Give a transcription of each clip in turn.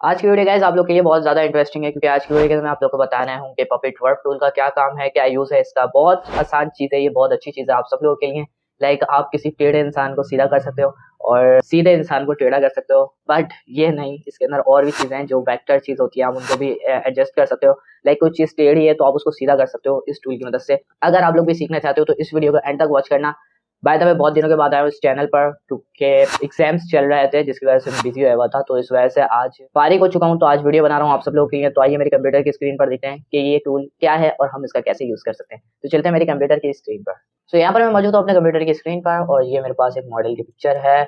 आज की video guys आप लोग के लिए बहुत ज़्यादा इंटरेस्टिंग है, क्योंकि आज की वीडियो के अंदर मैं आप लोग को बताना हूँ कि पपेट वर्क टूल का क्या काम है, क्या यूज़ है इसका। बहुत आसान चीज़ है ये, बहुत अच्छी चीज़ है आप सब लोगों के लिए। लाइक आप किसी टेढ़े इंसान को सीधा कर सकते हो और सीधे इंसान को टेढ़ा कर सकते हो। बट ये नहीं, इसके अंदर और भी चीज़ें हैं जो वेक्टर चीज़ होती है, आप उनको भी एडजस्ट कर सकते हो। लाइक कोई चीज़ टेढ़ी है तो आप उसको सीधा कर सकते हो इस टूल की मदद से। अगर आप लोग भी सीखना चाहते हो तो इस वीडियो को एंड तक वॉच करना। बाय द वे बहुत दिनों के बाद आया हूँ इस चैनल पर, क्योंकि एग्जाम्स चल रहे थे जिसकी वजह से मैं बिजी हुआ था, तो इस वजह से आज फारिग हो चुका हूँ। तो आज वीडियो बना रहा हूँ आप सब लोगों के लिए। तो आइए मेरे कंप्यूटर की स्क्रीन पर देखते हैं कि ये टूल क्या है और हम इसका कैसे यूज कर सकते हैं। तो चलते हैं मेरे कंप्यूटर की स्क्रीन पर। सो यहाँ पर मैं मौजूद हूँ अपने कंप्यूटर की स्क्रीन पर और ये मेरे पास एक मॉडल की पिक्चर है।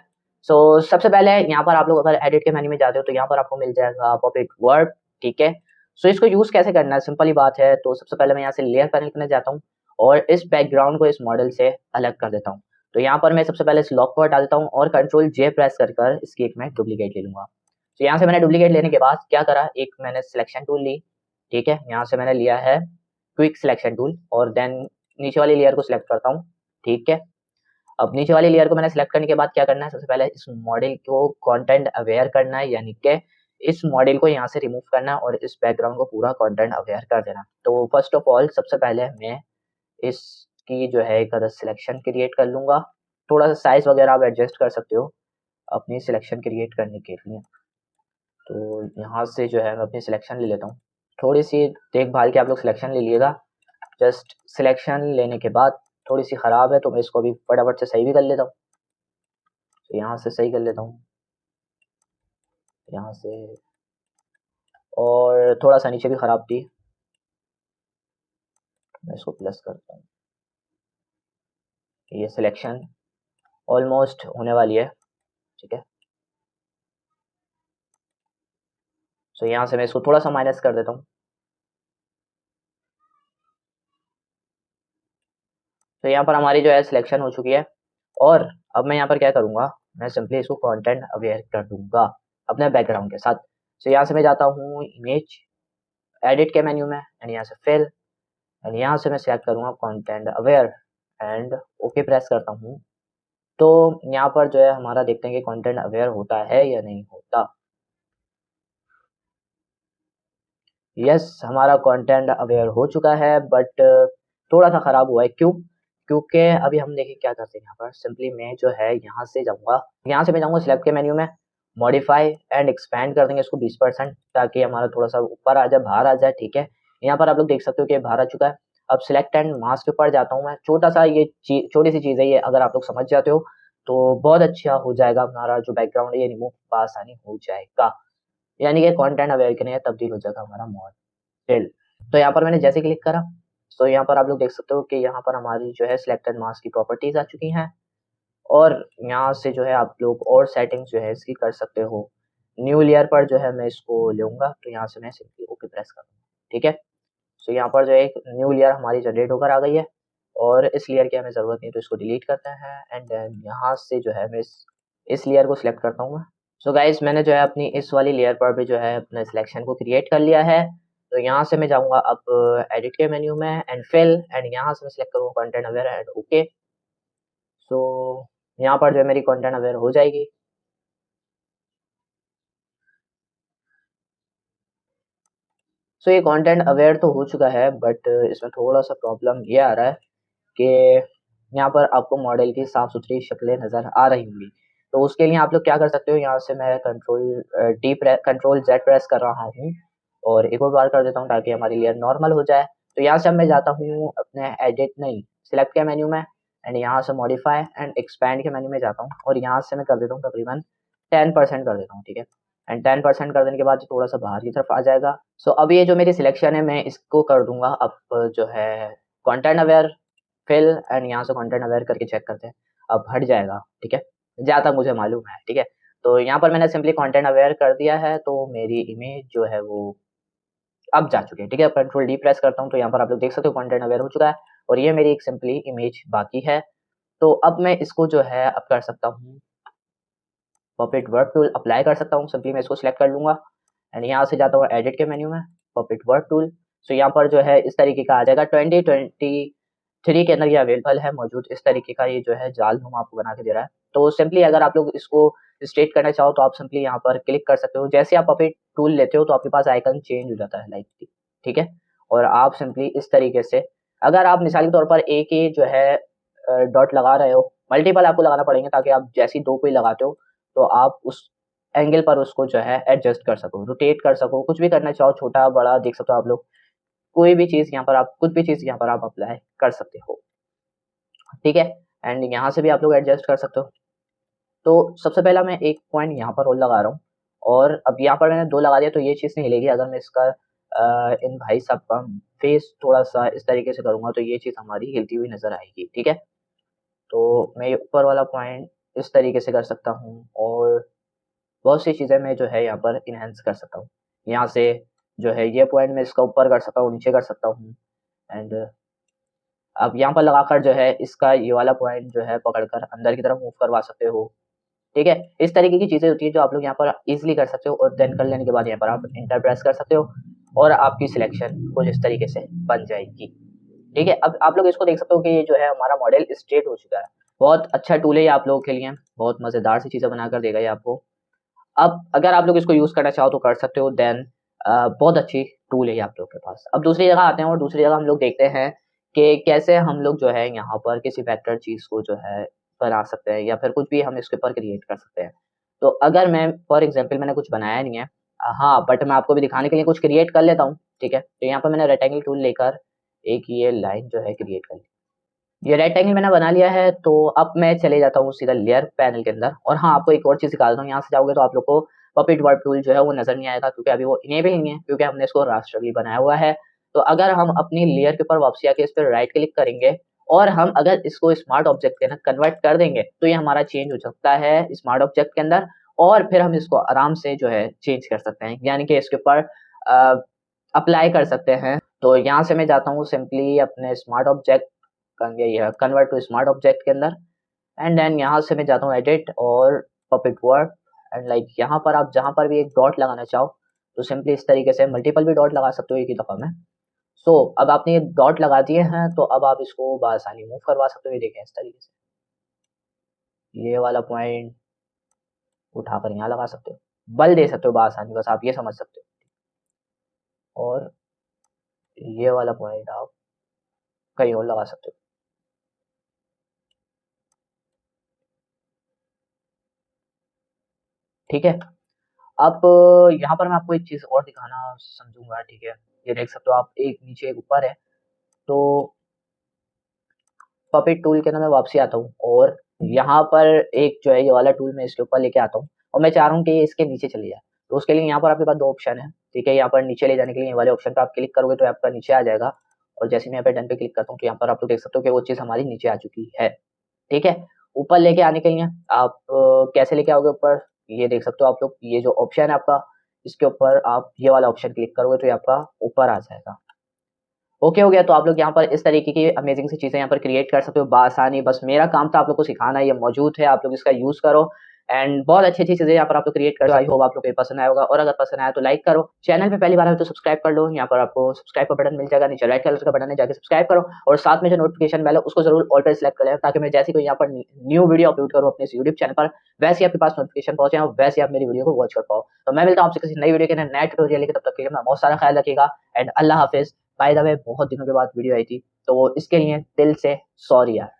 सो सबसे पहले यहाँ पर आप लोग अगर एडिट के मेन्यू में जाते हो तो यहाँ पर आपको मिल जाएगा पपेट वर्ड। ठीक है, सो इसको यूज कैसे करना है, सिंपल ही बात है। तो सबसे पहले मैं यहाँ से लेयर पैनल करने जाता हूँ और इस बैकग्राउंड को इस मॉडल से अलग कर देता हूँ। तो यहाँ पर मैं सबसे पहले इस लॉक को हटा देता हूँ और कंट्रोल जे प्रेस कर इसकी एक मैं डुप्लीकेट ले लूंगा। तो यहाँ से मैंने डुप्लीकेट लेने के बाद क्या करा, एक मैंने सिलेक्शन टूल ली। ठीक है, यहाँ से मैंने लिया है क्विक सिलेक्शन टूल और देन नीचे वाली लेयर को सिलेक्ट करता हूँ। ठीक है, अब नीचे वाली लेयर को मैंने सिलेक्ट करने के बाद क्या करना है, सबसे पहले इस मॉडल को कंटेंट अवेयर करना है, यानी कि इस मॉडल को यहाँ से रिमूव करना है और इस बैकग्राउंड को पूरा कंटेंट अवेयर कर देना। तो फर्स्ट ऑफ ऑल सबसे पहले मैं इसकी जो है एक अदर सिलेक्शन क्रिएट कर लूँगा। थोड़ा सा साइज़ वगैरह आप एडजस्ट कर सकते हो अपनी सिलेक्शन क्रिएट करने के लिए। तो यहाँ से जो है मैं अपनी सिलेक्शन ले लेता हूँ। थोड़ी-सी देखभाल के आप लोग सिलेक्शन ले लीजिएगा। जस्ट सिलेक्शन लेने के बाद थोड़ी-सी ख़राब है तो मैं इसको अभी फटाफट से सही भी कर लेता हूँ। तो यहाँ से सही कर लेता हूँ, यहाँ से, और थोड़ा-सा नीचे भी ख़राब थी, मैं इसको प्लस करता हूँ। ये सिलेक्शन ऑलमोस्ट होने वाली है। ठीक है, तो यहाँ से मैं इसको थोड़ा-सा माइनस कर देता हूँ। तो यहाँ पर हमारी जो है सिलेक्शन हो चुकी है और अब मैं यहाँ पर क्या करूँगा, मैं सिंपली इसको कंटेंट अवेयर कर दूँगा अपने बैकग्राउंड के साथ। तो यहाँ से मैं जाता हूँ इमेज एडिट के मेन्यू में एंड यहाँ से फिल एंड यहाँ से मैं सिलेक्ट करूँगा content aware and okay press करता हूँ। तो यहाँ पर जो है हमारा देखते हैं कि कंटेंट अवेयर होता है या नहीं होता। यस, हमारा कंटेंट अवेयर हो चुका है, बट थोड़ा सा ख़राब हुआ है। क्यों? क्योंकि अभी हम देखें क्या करते हैं। यहाँ पर सिंपली मैं जो है यहाँ से जाऊँगा, यहाँ से मैं जाऊँगा सिलेक्ट के मेन्यू में, मॉडिफाई एंड एक्सपैंड कर देंगे इसको 20%, ताकि हमारा थोड़ा सा ऊपर आ जाए, बाहर आ जाए। ठीक है, यहाँ पर आप लोग देख सकते हो कि बाहर आ चुका है। अब सिलेक्ट एंड मास्क के ऊपर जाता हूँ मैं। छोटा सा ये छोटी सी चीज़ है ये, अगर आप लोग समझ जाते हो तो बहुत अच्छा हो जाएगा। हमारा जो बैकग्राउंड है ये रिमूव आसानी हो जाएगा, यानी कि कंटेंट अवेयर के लिए तब्दील हो जाएगा हमारा मॉडल। तो यहाँ पर मैंने जैसे क्लिक करा, तो यहाँ पर आप लोग देख सकते हो कि यहाँ पर हमारी जो है सिलेक्टेड मास्क की प्रॉपर्टीज आ चुकी हैं और यहाँ से जो है आप लोग और सेटिंग्स जो है इसकी कर सकते हो। न्यू लेयर पर जो है मैं इसको लूँगा, तो यहाँ से मैं सिंपली ओके प्रेस करूँगा। ठीक है, तो यहाँ पर जो है एक न्यू लेयर हमारी जनरेट होकर आ गई है और इस लेयर की हमें ज़रूरत नहीं, तो इसको डिलीट करते हैं एंड देन यहाँ से जो है मैं इस लेयर को सिलेक्ट करता हूँ। सो गाइस मैंने जो है अपनी इस वाली लेयर पर भी जो है अपने सिलेक्शन को क्रिएट कर लिया है। तो यहाँ से मैं जाऊँगा अब एडिट के मेन्यू में एंड फिल एंड यहाँ से मैं सिलेक्ट करूँगा कंटेंट अवेयर एंड ओके। सो यहाँ पर जो है मेरी कंटेंट अवेयर हो जाएगी। सो ये कंटेंट अवेयर तो हो चुका है, बट इसमें थोड़ा सा प्रॉब्लम ये आ रहा है कि यहाँ पर आपको मॉडल की साफ सुथरी शक्लें नज़र आ रही होंगी। तो उसके लिए आप लोग क्या कर सकते हो, यहाँ से मैं कंट्रोल जेड प्रेस कर रहा हूँ और एक और बार कर देता हूँ ताकि हमारी लेयर नॉर्मल हो जाए। तो यहाँ से अब मैं जाता हूँ अपने एडिट नहीं सिलेक्ट के मेन्यू में एंड यहाँ से मॉडिफाई एंड एक्सपैंड के मेन्यू में जाता हूँ और यहाँ से मैं कर देता हूँ तकरीबन 10% कर देता हूँ। ठीक है, एंड 10% कर देने के बाद थोड़ा सा बाहर की तरफ आ जाएगा। सो अब ये जो मेरी सिलेक्शन है मैं इसको कर दूंगा अब जो है कंटेंट अवेयर फिल एंड यहाँ से कंटेंट अवेयर करके चेक करते हैं, अब हट जाएगा। ठीक है, जहाँ तक मुझे मालूम है। ठीक है, तो यहाँ पर मैंने सिंपली कंटेंट अवेयर कर दिया है, तो मेरी इमेज जो है वो अब जा चुकी है। ठीक है, कंट्रोल डी प्रेस करता हूँ तो यहाँ पर आप लोग देख सकते हो कंटेंट अवेयर हो चुका है और ये मेरी एक सिंपली इमेज बाकी है। तो अब मैं इसको जो है अब कर सकता हूँ पपेट वर्क टूल अप्लाई कर सकता हूँ। सिंपली मैं इसको सिलेक्ट कर लूँगा एंड यहाँ से जाता हूँ एडिट के मेन्यू में पपेट वर्क टूल। सो यहाँ पर जो है इस तरीके का आ जाएगा। 2023 के अंदर ये अवेलेबल है मौजूद। इस तरीके का ये जो है जाल नुमा आपको बना के दे रहा है। तो सिंपली अगर आप लोग इसको स्ट्रेट करना चाहो तो आप सिंपली यहाँ पर क्लिक कर सकते हो। जैसे आप पपेट टूल लेते हो तो आपके पास आइकन चेंज हो जाता है लाइक, ठीक है। और आप सिंपली इस तरीके से, अगर आप मिसाल के तौर पर एक ही जो है डॉट लगा रहे हो, मल्टीपल आपको लगाना पड़ेंगे ताकि आप जैसी दो कोई लगाते हो तो आप उस एंगल पर उसको जो है एडजस्ट कर सको, रोटेट कर सको, कुछ भी करना चाहो, छोटा बड़ा देख सकते हो आप लोग, कोई भी चीज़ यहाँ पर आप, कुछ भी चीज़ यहाँ पर आप अप्लाई कर सकते हो, ठीक है। एंड यहाँ से भी आप लोग एडजस्ट कर सकते हो। तो सबसे पहला मैं एक पॉइंट यहाँ पर और लगा रहा हूँ, और अब यहाँ पर मैंने 2 लगा दिया तो ये चीज़ नहीं हिलेगी। अगर मैं इसका इन भाई साहब का फेस थोड़ा-सा इस तरीके से करूँगा तो ये चीज़ हमारी हिलती हुई नज़र आएगी, ठीक है। तो मैं ये ऊपर वाला पॉइंट इस तरीके से कर सकता हूँ, और बहुत सी चीज़ें मैं जो है यहाँ पर इनहैंस कर सकता हूँ। यहाँ से जो है ये पॉइंट मैं इसका ऊपर कर सकता हूँ, नीचे कर सकता हूँ। एंड अब यहाँ पर लगाकर जो है इसका ये वाला पॉइंट जो है पकड़कर अंदर की तरफ मूव करवा सकते हो, ठीक है। इस तरीके की चीज़ें होती है जो आप लोग यहाँ पर ईज़िली कर सकते हो, और देन कर लेने के बाद यहाँ पर आप एंटर प्रेस कर सकते हो और आपकी सिलेक्शन कुछ इस तरीके से बन जाएगी, ठीक है। अब आप लोग इसको देख सकते हो कि ये जो है हमारा मॉडल स्ट्रेट हो चुका है। बहुत अच्छा टूल है ये आप लोगों के लिए, बहुत मज़ेदार सी चीज़ें बनाकर देगा ये आपको। अब अगर आप लोग इसको यूज़ करना चाहो तो कर सकते हो, देन बहुत अच्छी टूल है ये आप लोग के पास। अब दूसरी जगह आते हैं, और दूसरी जगह हम लोग देखते हैं कि कैसे हम लोग जो है यहाँ पर किसी वेक्टर चीज़ को जो है बना सकते हैं, या फिर कुछ भी हम इसके ऊपर क्रिएट कर सकते हैं। तो अगर मैं फॉर एग्ज़ाम्पल मैंने कुछ बनाया नहीं है, हाँ, बट मैं आपको भी दिखाने के लिए कुछ क्रिएट कर लेता हूँ, ठीक है। तो यहाँ पर मैंने रेक्टेंगल टूल लेकर एक ये लाइन जो है क्रिएट कर ली। ये रेक्टेंगल मैंने बना लिया है, तो अब मैं चले जाता हूँ सीधा लेयर पैनल के अंदर। और हाँ, आपको एक और चीज़ दिखा देता हूँ, यहाँ से जाओगे तो आप लोग को पपेट वर्ड टूल जो है वो नज़र नहीं आएगा, क्योंकि अभी वो इनेबल नहीं है, क्योंकि हमने इसको रास्टरली बनाया हुआ है। तो अगर हम अपनी लेयर के ऊपर वापसी आके इस पर राइट क्लिक करेंगे, और हम अगर इसको स्मार्ट ऑब्जेक्ट के अंदर कन्वर्ट कर देंगे तो ये हमारा चेंज हो सकता है स्मार्ट ऑब्जेक्ट के अंदर, और फिर हम इसको आराम से जो है चेंज कर सकते हैं, यानी कि इसके ऊपर अप्लाई कर सकते हैं। तो यहाँ से मैं जाता हूँ सिंपली अपने smart object convert to smart object के अंदर, एंड देन यहाँ से मैं जाता हूँ एडिट और पपेट वर्ड, एंड लाइक यहाँ पर आप जहाँ पर भी एक डॉट लगाना चाहो तो सिंपली इस तरीके से मल्टीपल भी डॉट लगा सकते हो एक ही दफ़ा में। सो अब आपने ये डॉट लगा दिए हैं तो अब आप इसको बआसानी मूव करवा सकते हो। ये देखें इस तरीके से, ये वाला पॉइंट उठाकर यहाँ लगा सकते हो, बल दे सकते हो बआसानी, बस आप ये समझ सकते हो। और ये वाला पॉइंट आप कहीं और लगा सकते हो, ठीक है। अब यहाँ पर मैं आपको एक चीज़ और दिखाना समझूंगा, ठीक है। ये देख सकते हो आप, एक नीचे एक ऊपर है। तो पपेट टूल के अंदर मैं वापसी आता हूँ, और यहाँ पर एक जो है ये वाला टूल मैं इसके ऊपर लेके आता हूँ, और मैं चाह रहा हूँ कि ये इसके नीचे चली जाए। तो उसके लिए यहाँ पर आपके पास 2 ऑप्शन है, ठीक है। यहाँ पर नीचे ले जाने के लिए ये वाले ऑप्शन पे आप क्लिक करोगे तो आपका नीचे आ जाएगा, और जैसे मैं यहाँ पे डन पे क्लिक करता हूँ तो यहाँ पर आप लोग देख सकते हो कि वो चीज़ हमारी नीचे आ चुकी है, ठीक है। ऊपर लेके आने के लिए आप कैसे लेके आओगे ऊपर, ये देख सकते हो आप लोग, ये जो ऑप्शन है आपका, इसके ऊपर आप ये वाला ऑप्शन क्लिक करोगे तो ये आपका ऊपर आ जाएगा। ओके हो गया। तो आप लोग यहाँ पर इस तरीके की अमेजिंग सी चीज़ें यहाँ पर क्रिएट कर सकते हो बआसानी। बस मेरा काम था आप लोग को सिखाना, ये मौजूद है, आप लोग इसका यूज़ करो, एंड बहुत अच्छी-अच्छी चीज़ें यहाँ पर आप लोग क्रिएट कर, आई होप आप लोग को ये पसंद आया होगा। और अगर पसंद आया तो लाइक करो, चैनल पे पहली बार आए तो सब्सक्राइब कर लो। यहाँ पर आपको सब्सक्राइब का बटन मिल जाएगा, नीचे रेड कलर का बटन है, जाके सब्सक्राइब करो, और साथ में जो नोटिफिकेशन बेल है उसको ज़रूर ऑल पे सेलेक्ट कर लें, ताकि मैं जैसे ही कोई यहाँ पर न्यू वीडियो अपलोड करूँ अपने इस यूट्यूब चैनल पर, वैसे ही आपके पास नोटिफिकेशन पहुँचे और वैसे ही आप मेरी वीडियो को वॉच कर पाओ। तो मैं मिलता हूँ आपसे किसी नई वीडियो के नए ट्यूटोरियल लेके, तब तक के लिए अपना बहुत सारा ख्याल रखिएगा, एंड अल्लाह हाफ़िज़। बाय द वे बहुत दिनों के बाद वीडियो आई थी, तो इसके लिए दिल से सॉरी यार।